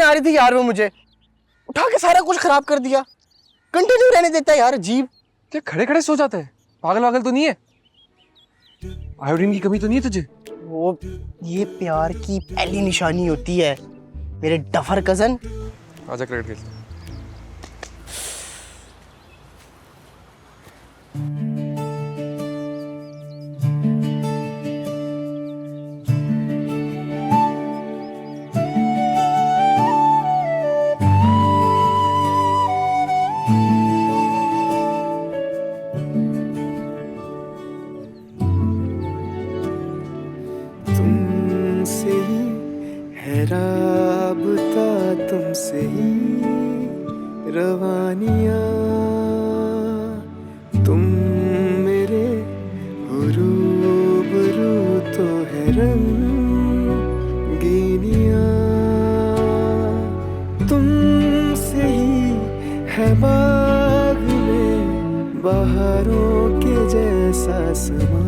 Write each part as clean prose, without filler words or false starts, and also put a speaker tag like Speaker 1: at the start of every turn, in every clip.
Speaker 1: बना रही थी यार वो मुझे, उठा के सारा कुछ खराब कर दिया। कंटिन्यू रहने देता है यार, अजीब।
Speaker 2: क्या खड़े खड़े सो जाते हैं? पागल वागल तो नहीं है? आयोडीन की कमी तो नहीं है तुझे?
Speaker 1: वो ये प्यार की पहली निशानी होती है मेरे डफर कजन।
Speaker 2: आजा क्रिकेट खेलते हैं।
Speaker 3: तुमसे ही है राबता, तुमसे ही रवानियाँ, तुम मेरे रूबरू तो है रंगीनियाँ, तुमसे ही है बाग में बहारों के जैसा समा,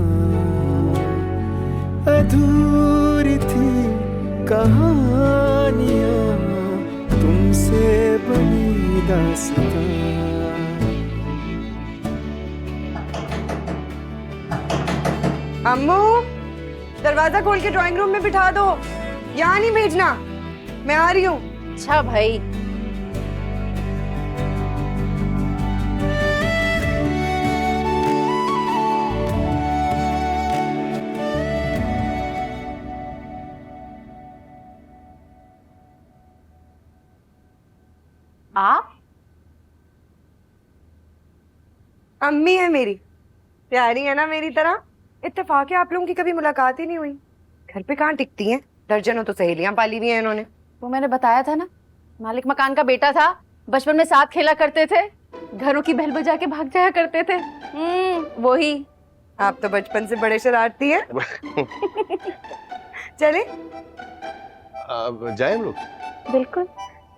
Speaker 3: अधूरी थी कहानियाँ, तुमसे बनी दास्तां।
Speaker 4: अम्मू, दरवाजा खोल के ड्राइंग रूम में बिठा दो, यहाँ नहीं भेजना, मैं आ रही हूँ।
Speaker 5: अच्छा भाई। आप?
Speaker 4: अम्मी है मेरी, प्यारी है ना मेरी तरह। इत्तेफाक है आप लोगों की कभी मुलाकात ही नहीं हुई। घर पे कहाँ टिकती हैं, दर्जनों तो सहेलियां पाली हुई हैं इन्होंने।
Speaker 5: वो मैंने बताया था ना, मालिक मकान का बेटा था, बचपन में साथ खेला करते थे, घरों की बेल बजा के भाग जाया करते थे। वही।
Speaker 4: आप तो बचपन से बड़े शरारती हैं। चले
Speaker 6: अब जाए हम लोग।
Speaker 5: बिल्कुल।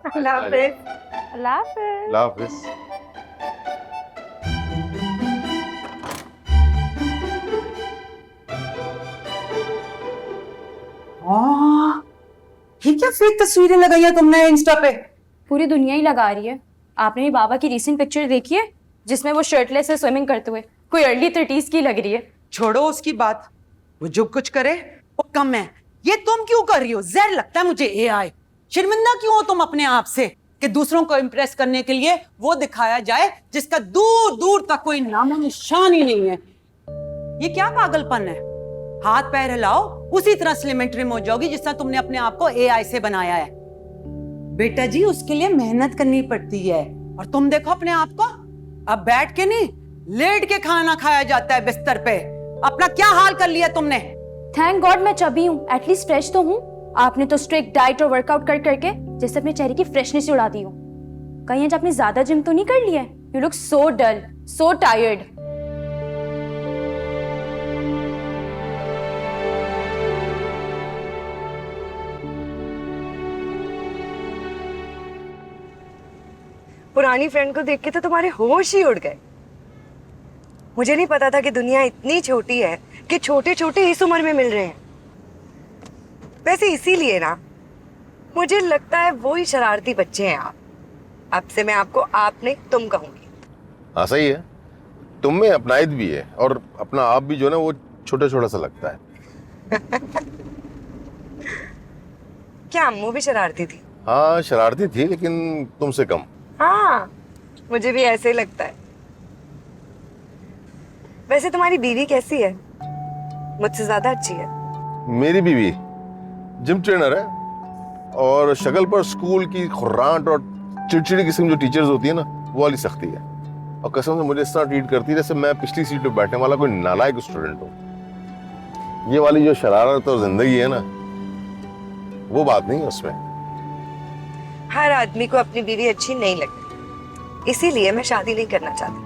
Speaker 4: अल्लाह हाफिज।
Speaker 5: अल्लाह हाफिज।
Speaker 6: अल्लाह हाफिज।
Speaker 7: ये क्या फेक तस्वीरें लगाई है तुमने इंस्टा पे?
Speaker 5: पूरी दुनिया ही लगा रही है। आपने भी बाबा की रीसेंट पिक्चर देखी है जिसमें वो शर्टलेस है स्विमिंग करते हुए? कोई अर्ली 30s की लग रही है।
Speaker 7: छोड़ो उसकी बात, वो जो कुछ करे वो कम है। ये तुम क्यों कर रही हो? जहर लगता है मुझे एआई। शर्मिंदा क्यों हो तुम अपने आप से कि दूसरों को इम्प्रेस करने के लिए वो दिखाया जाए जिसका दूर दूर तक कोई नामो निशान ही नहीं है। ये क्या पागलपन है? हाथ पैर हिलाओ, उसी तरह स्लिम एंड ट्रिम हो जाओगी जिस तरह तुमने अपने आप को एआई से बनाया है। बेटा जी, उसके लिए मेहनत करनी पड़ती है। और तुम देखो अपने आप को, अब बैठ के नहीं लेट के खाना खाया जाता है बिस्तर पे। अपना क्या हाल कर लिया तुमने?
Speaker 5: थैंक गॉड मैं चबी हूँ, एटलीस्ट फ्रेश तो हूँ। आपने तो स्ट्रिक्ट डाइट और वर्कआउट कर करके जैसे अपने चेहरे की फ्रेशनेस उड़ा दी हो। कहीं आज आपने ज्यादा जिम तो नहीं कर लिया है? You look so dull, so tired.
Speaker 4: पुरानी फ्रेंड को देख के तो तुम्हारे होश ही उड़ गए। मुझे नहीं पता था कि दुनिया इतनी छोटी है कि छोटे छोटे इस उम्र में मिल रहे हैं। वैसे इसीलिए ना मुझे लगता है वो ही शरारती बच्चे हैं आप। अब से मैं आपको आप नहीं तुम कहूंगी।
Speaker 6: हाँ सही है, तुम में अपनाइत भी है और अपना आप भी जो है ना वो छोटा छोटा सा लगता है।
Speaker 4: क्या अम्मू भी शरारती थी?
Speaker 6: हाँ शरारती थी लेकिन तुमसे कम।
Speaker 4: हाँ मुझे भी ऐसे ही लगता है। वैसे तुम्हारी बीवी कैसी है? मुझसे ज्यादा अच्छी है।
Speaker 6: मेरी बीवी जिम ट्रेनर है और शक्ल पर स्कूल की खुर्रांट और चिड़चिड़ी किस्म जो टीचर्स होती है ना वो वाली सख्ती है। और कसम से मुझे इस तरह ट्रीट करती है जैसे मैं पिछली सीट पे बैठने वाला कोई नालायक स्टूडेंट हूँ। ये वाली जो शरारत और जिंदगी है ना वो बात नहीं है उसमें।
Speaker 4: हर आदमी को अपनी बीवी अच्छी नहीं लगती, इसीलिए मैं शादी नहीं करना चाहती।